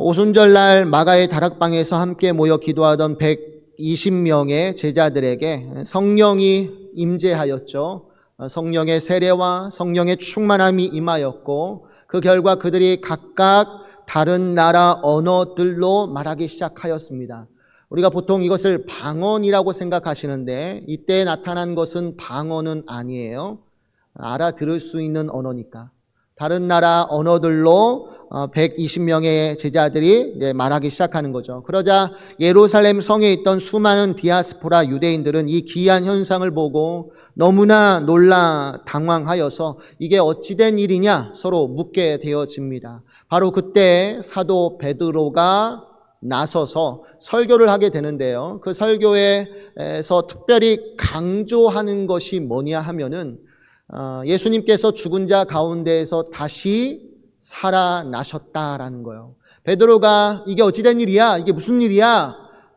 오순절날 마가의 다락방에서 함께 모여 기도하던 120명의 제자들에게 성령이 임재하였죠. 성령의 세례와 성령의 충만함이 임하였고, 그 결과 그들이 각각 다른 나라 언어들로 말하기 시작하였습니다. 우리가 보통 이것을 방언이라고 생각하시는데, 이때 나타난 것은 방언은 아니에요. 알아들을 수 있는 언어니까. 다른 나라 언어들로 120명의 제자들이 말하기 시작하는 거죠. 그러자 예루살렘 성에 있던 수많은 디아스포라 유대인들은 이 기이한 현상을 보고 너무나 놀라 당황하여서 이게 어찌된 일이냐 서로 묻게 되어집니다. 바로 그때 사도 베드로가 나서서 설교를 하게 되는데요. 그 설교에서 특별히 강조하는 것이 뭐냐 하면은 예수님께서 죽은 자 가운데에서 다시 살아나셨다라는 거예요. 베드로가 이게 어찌된 일이야? 이게 무슨 일이야?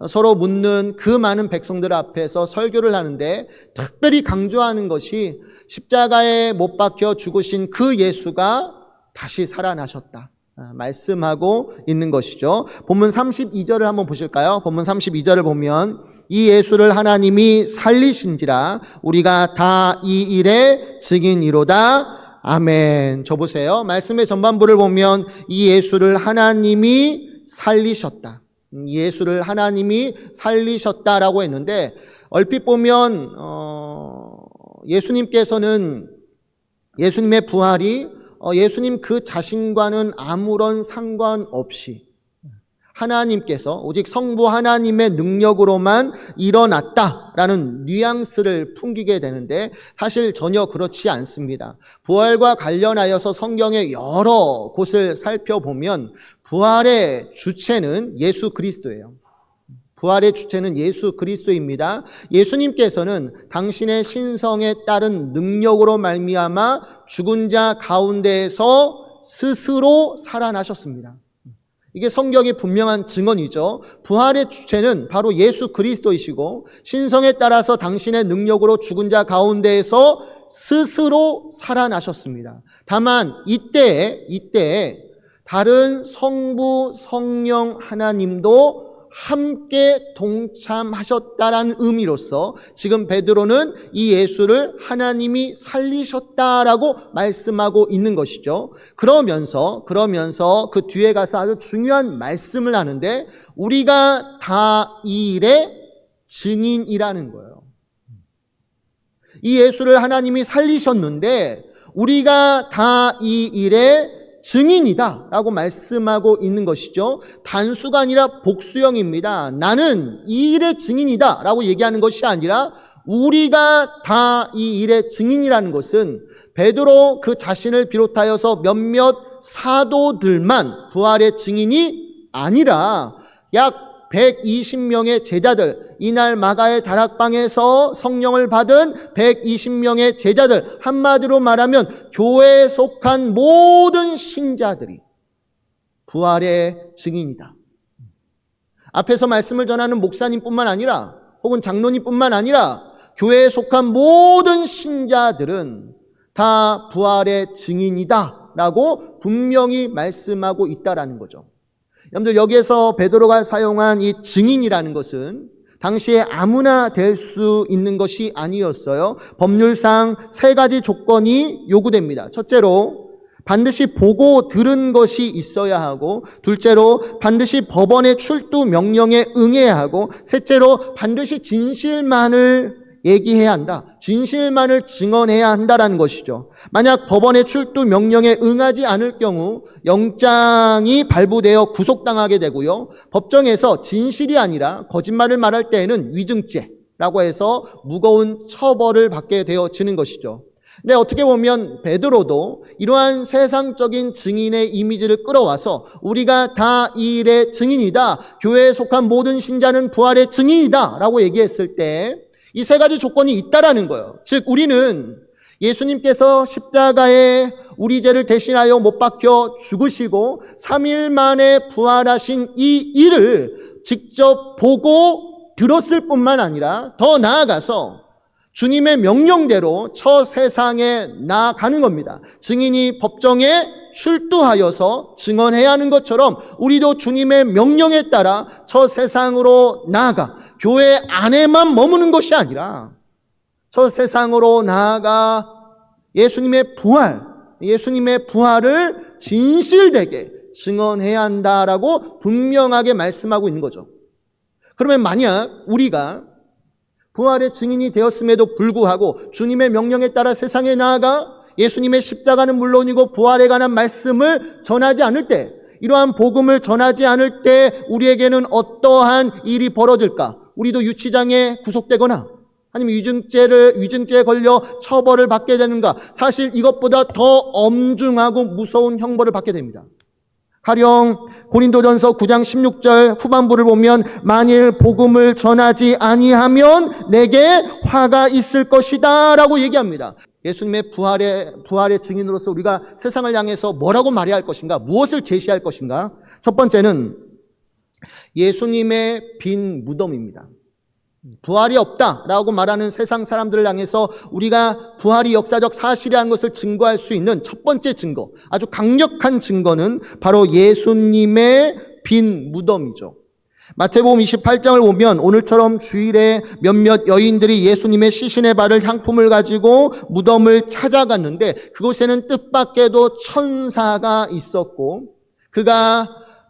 서로 묻는 그 많은 백성들 앞에서 설교를 하는데 특별히 강조하는 것이 십자가에 못 박혀 죽으신 그 예수가 다시 살아나셨다 말씀하고 있는 것이죠. 본문 32절을 한번 보실까요? 본문 32절을 보면 이 예수를 하나님이 살리신지라 우리가 다 이 일의 증인이로다. 아멘. 저 보세요. 말씀의 전반부를 보면 이 예수를 하나님이 살리셨다. 예수를 하나님이 살리셨다라고 했는데 얼핏 보면 예수님께서는 예수님의 부활이 예수님 그 자신과는 아무런 상관없이 하나님께서 오직 성부 하나님의 능력으로만 일어났다라는 뉘앙스를 풍기게 되는데 사실 전혀 그렇지 않습니다. 부활과 관련하여서 성경의 여러 곳을 살펴보면 부활의 주체는 예수 그리스도예요. 부활의 주체는 예수 그리스도입니다. 예수님께서는 당신의 신성에 따른 능력으로 말미암아 죽은 자 가운데에서 스스로 살아나셨습니다. 이게 성경의 분명한 증언이죠. 부활의 주체는 바로 예수 그리스도이시고 신성에 따라서 당신의 능력으로 죽은 자 가운데에서 스스로 살아나셨습니다. 다만 이때에 다른 성부 성령 하나님도 함께 동참하셨다라는 의미로서 지금 베드로는 이 예수를 하나님이 살리셨다라고 말씀하고 있는 것이죠. 그러면서 그 뒤에 가서 아주 중요한 말씀을 하는데 우리가 다 이 일의 증인이라는 거예요. 이 예수를 하나님이 살리셨는데 우리가 다 이 일의 증인이다 라고 말씀하고 있는 것이죠. 단수가 아니라 복수형입니다. 나는 이 일의 증인이다 라고 얘기하는 것이 아니라 우리가 다 이 일의 증인이라는 것은 베드로 그 자신을 비롯하여서 몇몇 사도들만 부활의 증인이 아니라 약 120명의 제자들, 이날 마가의 다락방에서 성령을 받은 120명의 제자들, 한마디로 말하면 교회에 속한 모든 신자들이 부활의 증인이다. 앞에서 말씀을 전하는 목사님뿐만 아니라 혹은 장로님뿐만 아니라 교회에 속한 모든 신자들은 다 부활의 증인이다 라고 분명히 말씀하고 있다라는 거죠. 여러분들 여기에서 베드로가 사용한 이 증인이라는 것은 당시에 아무나 될 수 있는 것이 아니었어요. 법률상 3가지 조건이 요구됩니다. 첫째로 반드시 보고 들은 것이 있어야 하고, 둘째로 반드시 법원의 출두 명령에 응해야 하고, 셋째로 반드시 진실만을 얘기해야 한다. 진실만을 증언해야 한다라는 것이죠. 만약 법원의 출두 명령에 응하지 않을 경우 영장이 발부되어 구속당하게 되고요. 법정에서 진실이 아니라 거짓말을 말할 때에는 위증죄라고 해서 무거운 처벌을 받게 되어지는 것이죠. 근데 어떻게 보면 베드로도 이러한 세상적인 증인의 이미지를 끌어와서 우리가 다 이 일의 증인이다. 교회에 속한 모든 신자는 부활의 증인이다. 라고 얘기했을 때 이 3가지 조건이 있다라는 거예요. 즉 우리는 예수님께서 십자가에 우리 죄를 대신하여 못 박혀 죽으시고 3일 만에 부활하신 이 일을 직접 보고 들었을 뿐만 아니라 더 나아가서 주님의 명령대로 저 세상에 나아가는 겁니다. 증인이 법정에 출두하여서 증언해야 하는 것처럼 우리도 주님의 명령에 따라 저 세상으로 나아가 교회 안에만 머무는 것이 아니라 저 세상으로 나아가 예수님의 부활을 진실되게 증언해야 한다라고 분명하게 말씀하고 있는 거죠. 그러면 만약 우리가 부활의 증인이 되었음에도 불구하고 주님의 명령에 따라 세상에 나아가 예수님의 십자가는 물론이고 부활에 관한 말씀을 전하지 않을 때, 이러한 복음을 전하지 않을 때 우리에게는 어떠한 일이 벌어질까? 우리도 유치장에 구속되거나 아니면 위증죄에 걸려 처벌을 받게 되는가? 사실 이것보다 더 엄중하고 무서운 형벌을 받게 됩니다. 가령 고린도전서 9장 16절 후반부를 보면 만일 복음을 전하지 아니하면 내게 화가 있을 것이다 라고 얘기합니다. 예수님의 부활의 증인으로서 우리가 세상을 향해서 뭐라고 말해야 할 것인가? 무엇을 제시할 것인가? 첫 번째는 예수님의 빈 무덤입니다. 부활이 없다라고 말하는 세상 사람들을 향해서 우리가 부활이 역사적 사실이라는 것을 증거할 수 있는 첫 번째 증거, 아주 강력한 증거는 바로 예수님의 빈 무덤이죠. 마태복음 28장을 보면 오늘처럼 주일에 몇몇 여인들이 예수님의 시신의 발을 향품을 가지고 무덤을 찾아갔는데 그곳에는 뜻밖에도 천사가 있었고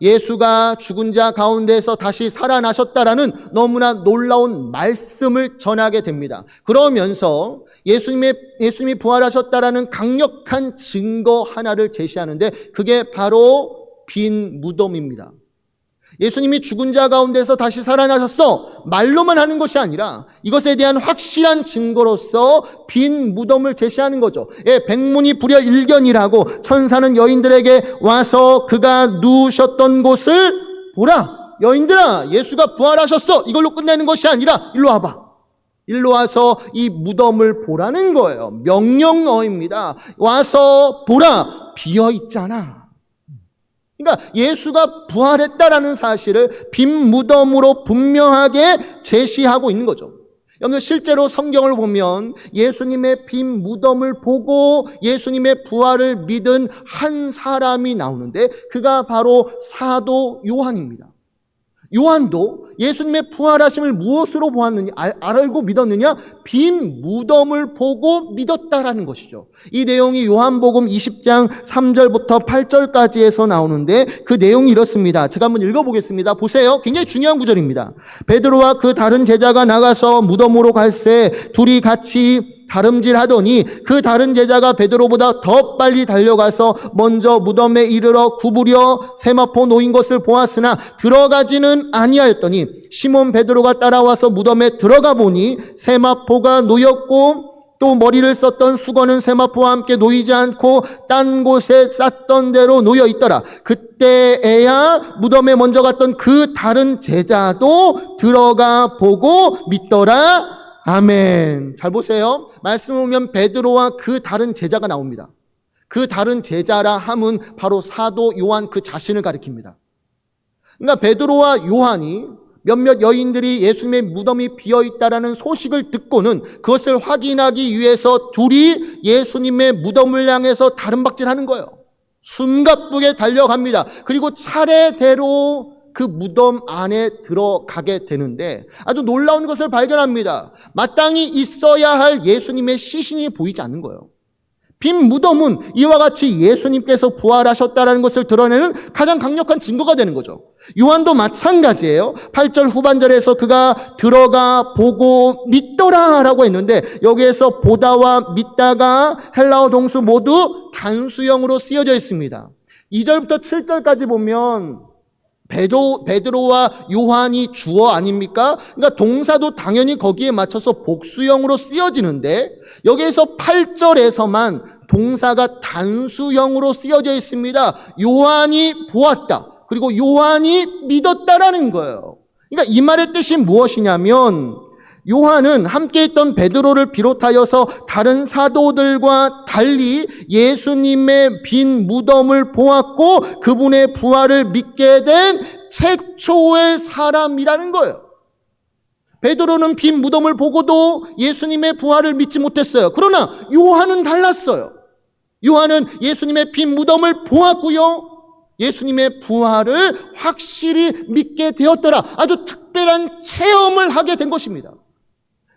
예수가 죽은 자 가운데서 다시 살아나셨다라는 너무나 놀라운 말씀을 전하게 됩니다. 그러면서 예수님이 부활하셨다라는 강력한 증거 하나를 제시하는데 그게 바로 빈 무덤입니다. 예수님이 죽은 자 가운데서 다시 살아나셨어 말로만 하는 것이 아니라 이것에 대한 확실한 증거로서 빈 무덤을 제시하는 거죠. 백문이 불여일견이라고 천사는 여인들에게 와서 그가 누우셨던 곳을 보라. 여인들아, 예수가 부활하셨어. 이걸로 끝내는 것이 아니라 일로 와봐. 일로 와서 이 무덤을 보라는 거예요. 명령어입니다. 와서 보라. 비어 있잖아. 그러니까 예수가 부활했다라는 사실을 빈 무덤으로 분명하게 제시하고 있는 거죠. 여러분 실제로 성경을 보면 예수님의 빈 무덤을 보고 예수님의 부활을 믿은 한 사람이 나오는데 그가 바로 사도 요한입니다. 요한도 예수님의 부활하심을 무엇으로 보았느냐, 알고 믿었느냐? 빈 무덤을 보고 믿었다라는 것이죠. 이 내용이 요한복음 20장 3절부터 8절까지에서 나오는데 그 내용이 이렇습니다. 제가 한번 읽어보겠습니다. 보세요. 굉장히 중요한 구절입니다. 베드로와 그 다른 제자가 나가서 무덤으로 갈새 둘이 같이 다름질하더니 그 다른 제자가 베드로보다 더 빨리 달려가서 먼저 무덤에 이르러 구부려 세마포 놓인 것을 보았으나 들어가지는 아니하였더니 시몬 베드로가 따라와서 무덤에 들어가 보니 세마포가 놓였고 또 머리를 썼던 수건은 세마포와 함께 놓이지 않고 딴 곳에 쌌던 대로 놓여 있더라. 그때에야 무덤에 먼저 갔던 그 다른 제자도 들어가 보고 믿더라. 아멘. 잘 보세요. 말씀 보면 베드로와 그 다른 제자가 나옵니다. 그 다른 제자라 함은 바로 사도 요한 그 자신을 가리킵니다. 그러니까 베드로와 요한이 몇몇 여인들이 예수님의 무덤이 비어있다라는 소식을 듣고는 그것을 확인하기 위해서 둘이 예수님의 무덤을 향해서 다름박질하는 거예요. 숨가쁘게 달려갑니다. 그리고 차례대로 그 무덤 안에 들어가게 되는데 아주 놀라운 것을 발견합니다. 마땅히 있어야 할 예수님의 시신이 보이지 않는 거예요. 빈 무덤은 이와 같이 예수님께서 부활하셨다는 것을 드러내는 가장 강력한 증거가 되는 거죠. 요한도 마찬가지예요. 8절 후반절에서 그가 들어가 보고 믿더라라고 했는데 여기에서 보다와 믿다가 헬라어 동수 모두 단수형으로 쓰여져 있습니다. 2절부터 7절까지 보면 베드로와 요한이 주어 아닙니까? 그러니까 동사도 당연히 거기에 맞춰서 복수형으로 쓰여지는데 여기에서 8절에서만 동사가 단수형으로 쓰여져 있습니다. 요한이 보았다. 그리고 요한이 믿었다라는 거예요. 그러니까 이 말의 뜻이 무엇이냐면 요한은 함께 있던 베드로를 비롯하여서 다른 사도들과 달리 예수님의 빈 무덤을 보았고 그분의 부활을 믿게 된 최초의 사람이라는 거예요. 베드로는 빈 무덤을 보고도 예수님의 부활을 믿지 못했어요. 그러나 요한은 달랐어요. 요한은 예수님의 빈 무덤을 보았고요. 예수님의 부활을 확실히 믿게 되었더라. 아주 특별한 체험을 하게 된 것입니다.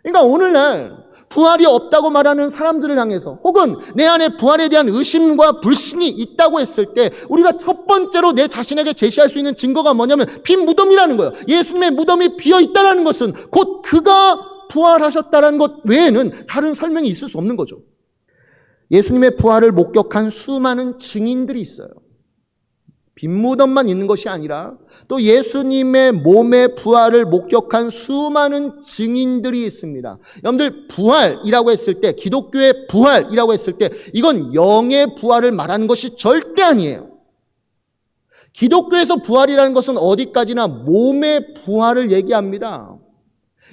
그러니까 오늘날 부활이 없다고 말하는 사람들을 향해서 혹은 내 안에 부활에 대한 의심과 불신이 있다고 했을 때 우리가 첫 번째로 내 자신에게 제시할 수 있는 증거가 뭐냐면 빈 무덤이라는 거예요. 예수님의 무덤이 비어 있다는 것은 곧 그가 부활하셨다는 것 외에는 다른 설명이 있을 수 없는 거죠. 예수님의 부활을 목격한 수많은 증인들이 있어요. 빈 무덤만 있는 것이 아니라 또 예수님의 몸의 부활을 목격한 수많은 증인들이 있습니다. 여러분들 부활이라고 했을 때 기독교의 부활이라고 했을 때 이건 영의 부활을 말하는 것이 절대 아니에요. 기독교에서 부활이라는 것은 어디까지나 몸의 부활을 얘기합니다.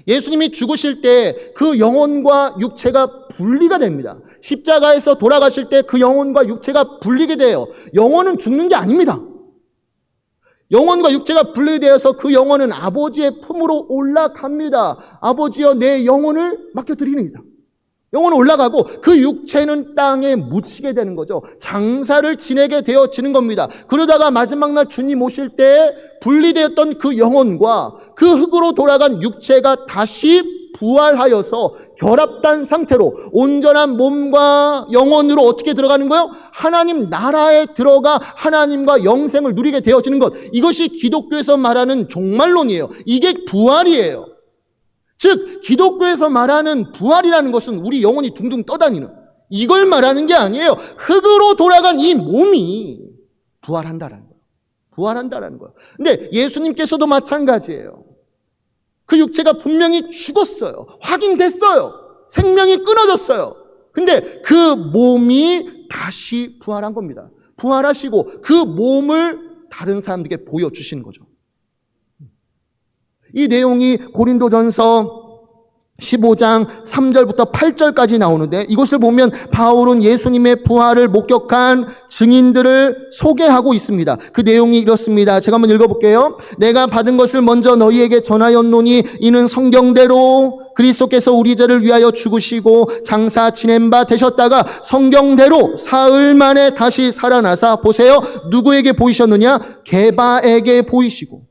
예수님이 죽으실 때 그 영혼과 육체가 분리가 됩니다. 십자가에서 돌아가실 때 그 영혼과 육체가 분리게 돼요. 영혼은 죽는 게 아닙니다. 영혼과 육체가 분리되어서 그 영혼은 아버지의 품으로 올라갑니다. 아버지여 내 영혼을 맡겨드리니이다. 영혼은 올라가고 그 육체는 땅에 묻히게 되는 거죠. 장사를 지내게 되어지는 겁니다. 그러다가 마지막 날 주님 오실 때 분리되었던 그 영혼과 그 흙으로 돌아간 육체가 다시 부활하여서 결합된 상태로 온전한 몸과 영혼으로 어떻게 들어가는 거예요? 하나님 나라에 들어가 하나님과 영생을 누리게 되어지는 것. 이것이 기독교에서 말하는 종말론이에요. 이게 부활이에요. 즉 기독교에서 말하는 부활이라는 것은 우리 영혼이 둥둥 떠다니는 이걸 말하는 게 아니에요. 흙으로 돌아간 이 몸이 부활한다라는 거예요. 부활한다라는 거예요. 근데 예수님께서도 마찬가지예요. 그 육체가 분명히 죽었어요. 확인됐어요. 생명이 끊어졌어요. 근데 그 몸이 다시 부활한 겁니다. 부활하시고 그 몸을 다른 사람들에게 보여주시는 거죠. 이 내용이 고린도전서 15장 3절부터 8절까지 나오는데 이것을 보면 바울은 예수님의 부활을 목격한 증인들을 소개하고 있습니다. 그 내용이 이렇습니다. 제가 한번 읽어볼게요. 내가 받은 것을 먼저 너희에게 전하였노니 이는 성경대로 그리스도께서 우리 죄를 위하여 죽으시고 장사 지낸 바 되셨다가 성경대로 사흘 만에 다시 살아나사 보세요. 누구에게 보이셨느냐? 게바에게 보이시고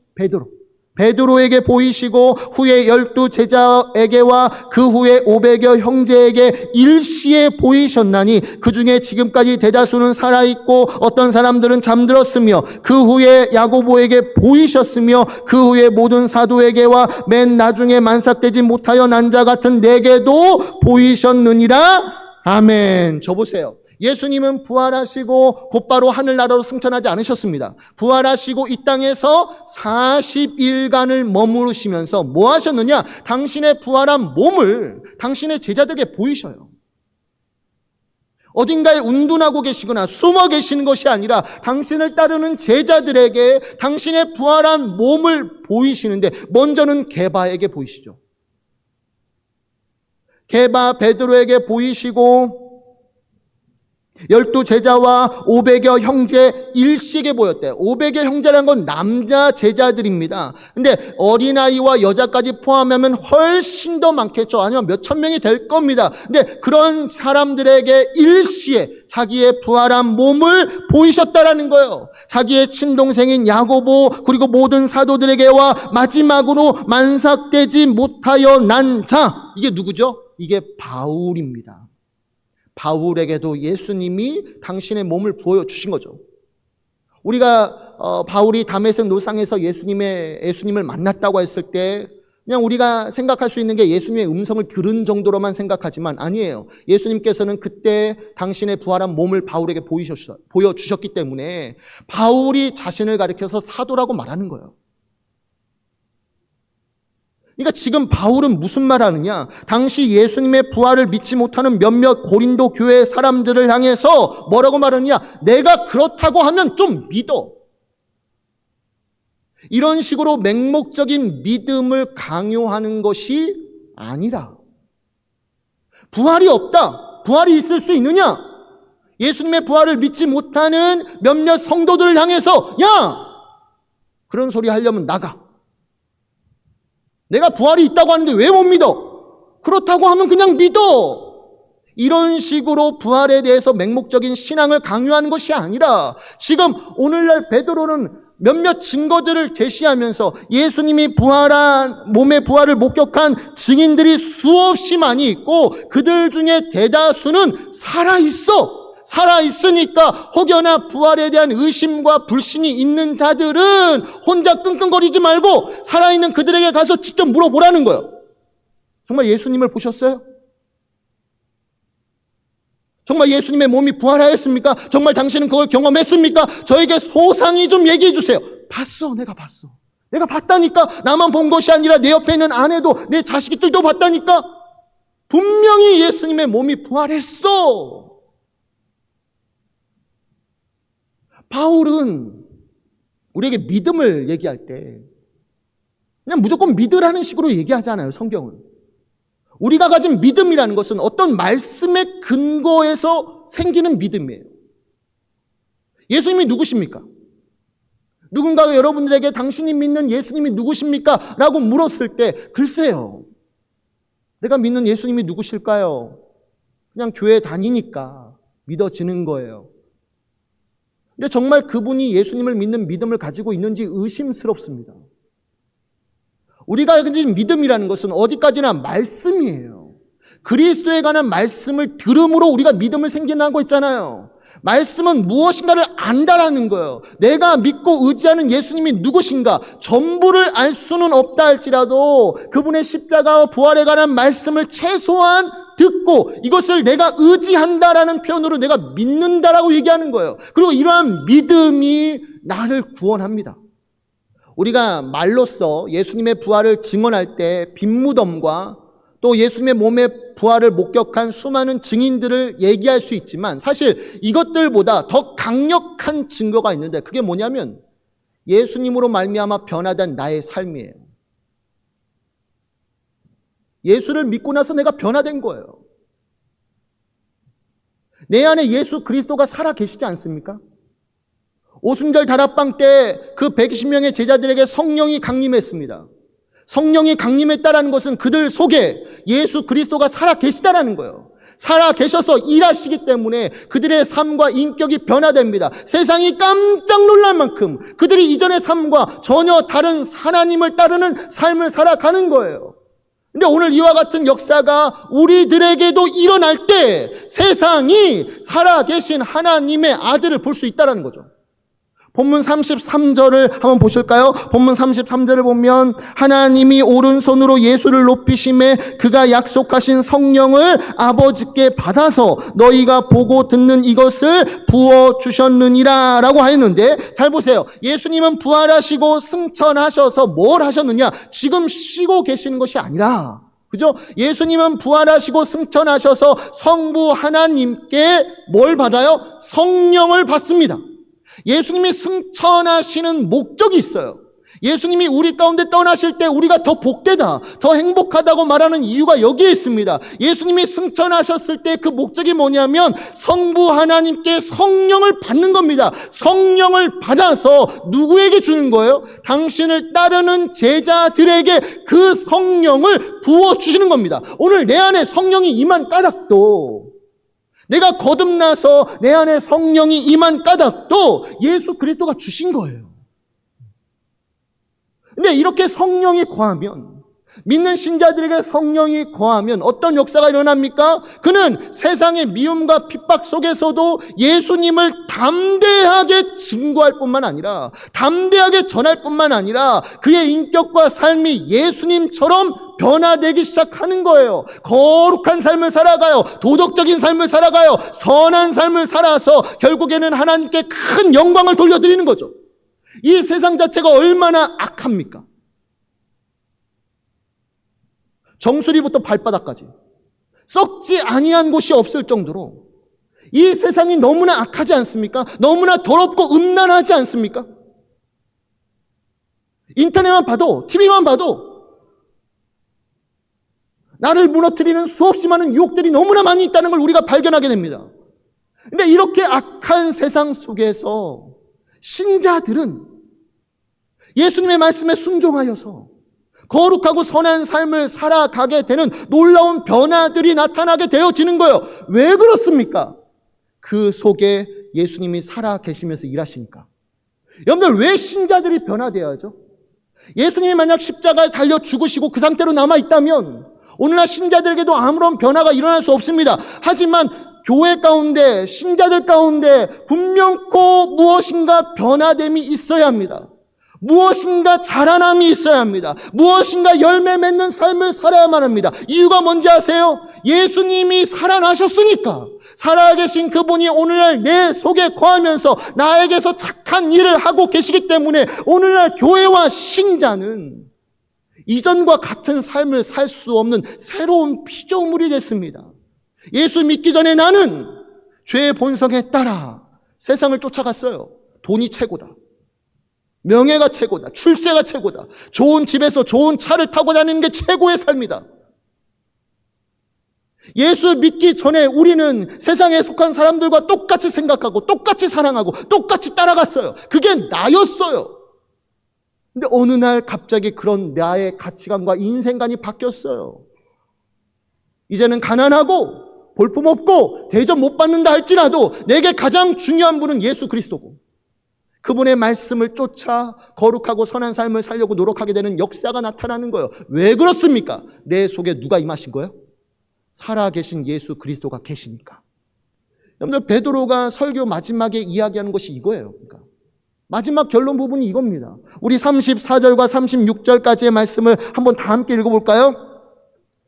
베드로에게 보이시고 후에 12 제자에게와 그 후에 500여 형제에게 일시에 보이셨나니 그 중에 지금까지 대다수는 살아있고 어떤 사람들은 잠들었으며 그 후에 야고보에게 보이셨으며 그 후에 모든 사도에게와 맨 나중에 만삭되지 못하여 난 자 같은 내게도 보이셨느니라. 아멘. 저 보세요. 예수님은 부활하시고 곧바로 하늘나라로 승천하지 않으셨습니다. 부활하시고 이 땅에서 40일간을 머무르시면서 뭐 하셨느냐? 당신의 부활한 몸을 당신의 제자들에게 보이셔요. 어딘가에 운둔하고 계시거나 숨어 계시는 것이 아니라 당신을 따르는 제자들에게 당신의 부활한 몸을 보이시는데 먼저는 게바에게 보이시죠. 게바 베드로에게 보이시고 12 제자와 500여 형제 일식에 보였대요. 500여 형제라는 건 남자 제자들입니다. 근데 어린아이와 여자까지 포함하면 훨씬 더 많겠죠. 아니면 몇천 명이 될 겁니다. 근데 그런 사람들에게 일시에 자기의 부활한 몸을 보이셨다라는 거예요. 자기의 친동생인 야고보 그리고 모든 사도들에게와 마지막으로 만삭되지 못하여 난 자. 이게 누구죠? 이게 바울입니다. 바울에게도 예수님이 당신의 몸을 보여주신 거죠. 우리가 바울이 다메섹 노상에서 예수님을 만났다고 했을 때 그냥 우리가 생각할 수 있는 게 예수님의 음성을 들은 정도로만 생각하지만 아니에요. 예수님께서는 그때 당신의 부활한 몸을 바울에게 보여주셨기 때문에 바울이 자신을 가리켜서 사도라고 말하는 거예요. 그러니까 지금 바울은 무슨 말 하느냐? 당시 예수님의 부활을 믿지 못하는 몇몇 고린도 교회 사람들을 향해서 뭐라고 말하느냐? 내가 그렇다고 하면 좀 믿어. 이런 식으로 맹목적인 믿음을 강요하는 것이 아니라. 부활이 없다. 부활이 있을 수 있느냐? 예수님의 부활을 믿지 못하는 몇몇 성도들을 향해서 야! 그런 소리 하려면 나가. 내가 부활이 있다고 하는데 왜 못 믿어? 그렇다고 하면 그냥 믿어. 이런 식으로 부활에 대해서 맹목적인 신앙을 강요하는 것이 아니라 지금 오늘날 베드로는 몇몇 증거들을 제시하면서 예수님이 부활한 몸의 부활을 목격한 증인들이 수없이 많이 있고 그들 중에 대다수는 살아있으니까 혹여나 부활에 대한 의심과 불신이 있는 자들은 혼자 끙끙거리지 말고 살아있는 그들에게 가서 직접 물어보라는 거예요. 정말 예수님을 보셨어요? 정말 예수님의 몸이 부활하였습니까? 정말 당신은 그걸 경험했습니까? 저에게 소상히 좀 얘기해 주세요. 봤어. 내가 봤어. 내가 봤다니까. 나만 본 것이 아니라 내 옆에 있는 아내도 내 자식들도 봤다니까. 분명히 예수님의 몸이 부활했어. 바울은 우리에게 믿음을 얘기할 때 그냥 무조건 믿으라는 식으로 얘기하잖아요. 성경은. 우리가 가진 믿음이라는 것은 어떤 말씀의 근거에서 생기는 믿음이에요. 예수님이 누구십니까? 누군가가 여러분들에게 당신이 믿는 예수님이 누구십니까? 라고 물었을 때 글쎄요. 내가 믿는 예수님이 누구실까요? 그냥 교회 다니니까 믿어지는 거예요. 근데 정말 그분이 예수님을 믿는 믿음을 가지고 있는지 의심스럽습니다. 우리가 가진 믿음이라는 것은 어디까지나 말씀이에요. 그리스도에 관한 말씀을 들음으로 우리가 믿음을 생긴다는 거 있잖아요. 말씀은 무엇인가를 안다라는 거예요. 내가 믿고 의지하는 예수님이 누구신가 전부를 알 수는 없다 할지라도 그분의 십자가와 부활에 관한 말씀을 최소한 듣고 이것을 내가 의지한다라는 표현으로 내가 믿는다라고 얘기하는 거예요. 그리고 이러한 믿음이 나를 구원합니다. 우리가 말로써 예수님의 부활을 증언할 때 빈무덤과 또 예수님의 몸의 부활을 목격한 수많은 증인들을 얘기할 수 있지만 사실 이것들보다 더 강력한 증거가 있는데 그게 뭐냐면 예수님으로 말미암아 변화된 나의 삶이에요. 예수를 믿고 나서 내가 변화된 거예요. 내 안에 예수 그리스도가 살아 계시지 않습니까? 오순절 다락방 때 그 120명의 제자들에게 성령이 강림했습니다. 성령이 강림했다는 것은 그들 속에 예수 그리스도가 살아 계시다라는 거예요. 살아 계셔서 일하시기 때문에 그들의 삶과 인격이 변화됩니다. 세상이 깜짝 놀랄 만큼 그들이 이전의 삶과 전혀 다른 하나님을 따르는 삶을 살아가는 거예요. 근데 오늘 이와 같은 역사가 우리들에게도 일어날 때 세상이 살아계신 하나님의 아들을 볼 수 있다는 거죠. 본문 33절을 한번 보실까요? 본문 33절을 보면 하나님이 오른손으로 예수를 높이심에 그가 약속하신 성령을 아버지께 받아서 너희가 보고 듣는 이것을 부어주셨느니라 라고 하였는데 잘 보세요. 예수님은 부활하시고 승천하셔서 뭘 하셨느냐? 지금 쉬고 계시는 것이 아니라 그죠? 예수님은 부활하시고 승천하셔서 성부 하나님께 뭘 받아요? 성령을 받습니다. 예수님이 승천하시는 목적이 있어요. 예수님이 우리 가운데 떠나실 때 우리가 더 복되다, 더 행복하다고 말하는 이유가 여기에 있습니다. 예수님이 승천하셨을 때 그 목적이 뭐냐면 성부 하나님께 성령을 받는 겁니다. 성령을 받아서 누구에게 주는 거예요? 당신을 따르는 제자들에게 그 성령을 부어주시는 겁니다. 오늘 내 안에 성령이 임한 까닭도 내가 거듭나서 내 안에 성령이 임한 까닭도 예수 그리스도가 주신 거예요. 근데 이렇게 성령이 거하면, 믿는 신자들에게 성령이 거하면 어떤 역사가 일어납니까? 그는 세상의 미움과 핍박 속에서도 예수님을 담대하게 증거할 뿐만 아니라, 담대하게 전할 뿐만 아니라 그의 인격과 삶이 예수님처럼 변화되기 시작하는 거예요. 거룩한 삶을 살아가요. 도덕적인 삶을 살아가요. 선한 삶을 살아서 결국에는 하나님께 큰 영광을 돌려드리는 거죠. 이 세상 자체가 얼마나 악합니까? 정수리부터 발바닥까지 썩지 아니한 곳이 없을 정도로 이 세상이 너무나 악하지 않습니까? 너무나 더럽고 음란하지 않습니까? 인터넷만 봐도, TV만 봐도 나를 무너뜨리는 수없이 많은 유혹들이 너무나 많이 있다는 걸 우리가 발견하게 됩니다. 근데 이렇게 악한 세상 속에서 신자들은 예수님의 말씀에 순종하여서 거룩하고 선한 삶을 살아가게 되는 놀라운 변화들이 나타나게 되어지는 거예요. 왜 그렇습니까? 그 속에 예수님이 살아 계시면서 일하시니까. 여러분들, 왜 신자들이 변화되어야죠? 예수님이 만약 십자가에 달려 죽으시고 그 상태로 남아있다면 오늘날 신자들에게도 아무런 변화가 일어날 수 없습니다. 하지만 교회 가운데, 신자들 가운데 분명코 무엇인가 변화됨이 있어야 합니다. 무엇인가 자라남이 있어야 합니다. 무엇인가 열매 맺는 삶을 살아야만 합니다. 이유가 뭔지 아세요? 예수님이 살아나셨으니까. 살아계신 그분이 오늘날 내 속에 거하면서 나에게서 착한 일을 하고 계시기 때문에 오늘날 교회와 신자는 이전과 같은 삶을 살 수 없는 새로운 피조물이 됐습니다. 예수 믿기 전에 나는 죄의 본성에 따라 세상을 쫓아갔어요. 돈이 최고다. 명예가 최고다. 출세가 최고다. 좋은 집에서 좋은 차를 타고 다니는 게 최고의 삶이다. 예수 믿기 전에 우리는 세상에 속한 사람들과 똑같이 생각하고 똑같이 사랑하고 똑같이 따라갔어요. 그게 나였어요. 근데 어느 날 갑자기 그런 나의 가치관과 인생관이 바뀌었어요. 이제는 가난하고 볼품없고 대접 못 받는다 할지라도 내게 가장 중요한 분은 예수 그리스도고 그분의 말씀을 쫓아 거룩하고 선한 삶을 살려고 노력하게 되는 역사가 나타나는 거예요. 왜 그렇습니까? 내 속에 누가 임하신 거예요? 살아계신 예수 그리스도가 계시니까. 여러분들, 베드로가 설교 마지막에 이야기하는 것이 이거예요. 그러니까 마지막 결론 부분이 이겁니다. 우리 34절과 36절까지의 말씀을 한번 다 함께 읽어볼까요?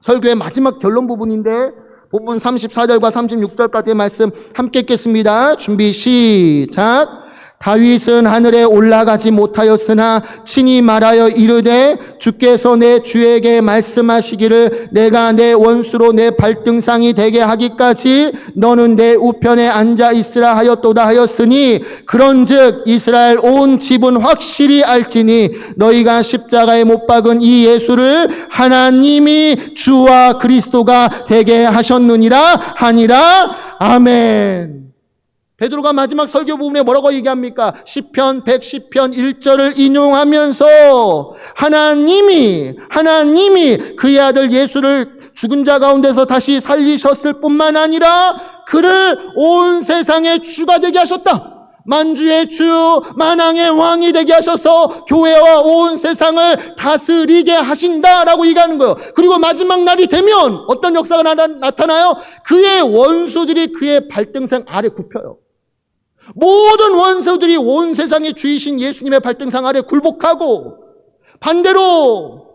설교의 마지막 결론 부분인데 본문 34절과 36절까지의 말씀 함께 읽겠습니다. 준비 시작. 다윗은 하늘에 올라가지 못하였으나 친히 말하여 이르되 주께서 내 주에게 말씀하시기를 내가 내 원수로 내 발등상이 되게 하기까지 너는 내 우편에 앉아 있으라 하였도다 하였으니 그런즉 이스라엘 온 집은 확실히 알지니 너희가 십자가에 못 박은 이 예수를 하나님이 주와 그리스도가 되게 하셨느니라 하니라. 아멘. 베드로가 마지막 설교 부분에 뭐라고 얘기합니까? 시편 110편 1절을 인용하면서 하나님이 그의 아들 예수를 죽은 자 가운데서 다시 살리셨을 뿐만 아니라 그를 온 세상의 주가 되게 하셨다. 만주의 주, 만왕의 왕이 되게 하셔서 교회와 온 세상을 다스리게 하신다라고 얘기하는 거예요. 그리고 마지막 날이 되면 어떤 역사가 나타나요? 그의 원수들이 그의 발등상 아래 굽혀요. 모든 원수들이 온 세상의 주이신 예수님의 발등상 아래 굴복하고 반대로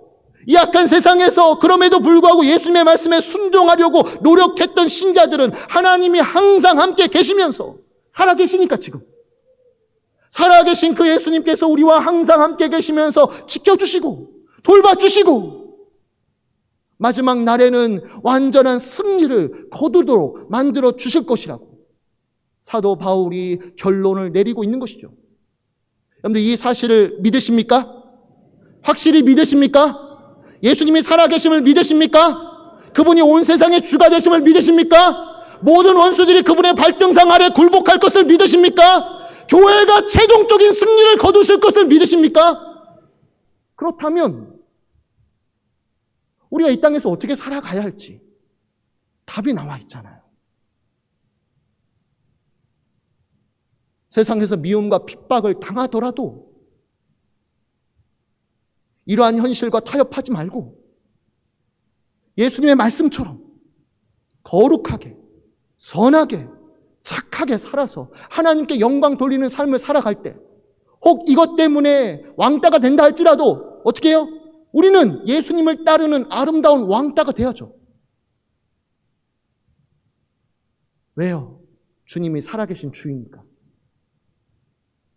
이 악한 세상에서 그럼에도 불구하고 예수님의 말씀에 순종하려고 노력했던 신자들은 하나님이 항상 함께 계시면서 살아계시니까 지금 살아계신 그 예수님께서 우리와 항상 함께 계시면서 지켜주시고 돌봐주시고 마지막 날에는 완전한 승리를 거두도록 만들어 주실 것이라고 사도 바울이 결론을 내리고 있는 것이죠. 여러분들, 이 사실을 믿으십니까? 확실히 믿으십니까? 예수님이 살아계심을 믿으십니까? 그분이 온 세상의 주가 되심을 믿으십니까? 모든 원수들이 그분의 발등상 아래 굴복할 것을 믿으십니까? 교회가 최종적인 승리를 거두실 것을 믿으십니까? 그렇다면 우리가 이 땅에서 어떻게 살아가야 할지 답이 나와 있잖아요. 세상에서 미움과 핍박을 당하더라도 이러한 현실과 타협하지 말고 예수님의 말씀처럼 거룩하게, 선하게, 착하게 살아서 하나님께 영광 돌리는 삶을 살아갈 때 혹 이것 때문에 왕따가 된다 할지라도 어떻게 해요? 우리는 예수님을 따르는 아름다운 왕따가 되어야죠. 왜요? 주님이 살아계신 주이니까.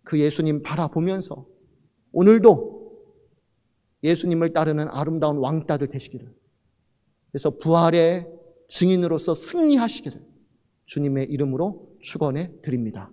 그 예수님 바라보면서 오늘도 예수님을 따르는 아름다운 왕따들 되시기를, 그래서 부활의 증인으로서 승리하시기를 주님의 이름으로 축원해 드립니다.